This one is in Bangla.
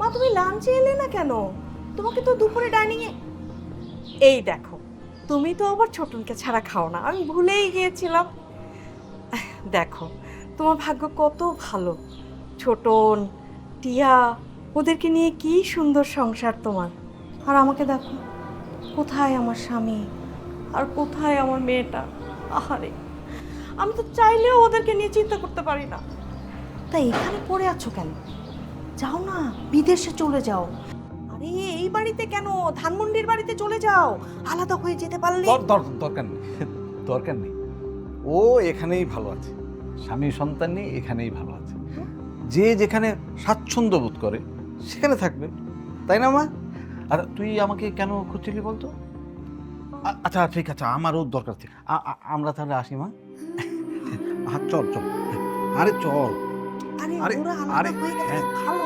মা তুমি লাঞ্চে এলে না কেন? তোমাকে তো দুপুরে ডাইনিংয়ে। এই দেখো, তুমি তো আবার ছোটনকে ছাড়া খাও না, আমি ভুলেই গিয়েছিলাম। দেখো তোমার ভাগ্য কত ভালো। ছোটন, টিয়া, ওদেরকে নিয়ে কি সুন্দর সংসার তোমার। আর আমাকে দেখো, কোথায় আমার স্বামী আর কোথায় আমার মেয়েটা। আহারে, আমি তো চাইলেও ওদেরকে নিয়ে চিন্তা করতে পারি না। তাই এখানে পড়ে আছো কেন? যাও না, বিদেশে চলে যাও। আরে এই বাড়িতে কেন, ধানমন্ডির বাড়িতে চলে যাও, আলাদা হয়ে যেতে পারলে। দরকার নেই, দরকার নেই। ও এখানেই ভালো আছে, স্বামী সন্তান নিয়ে এখানেই ভালো আছে। যে যেখানে স্বাচ্ছন্দ্য বোধ করে সেখানে থাকবে, তাই না মা? আর তুই আমাকে কেন খুঁজছিলি বলতো? আচ্ছা ঠিক আছে, আমারও দরকার ছিল। আমরা তাহলে আসি মা। চল চল, আরে চল। আরে আরে ওরা আরে আলাদা হয়ে গেলে হ্যাঁ, ভালো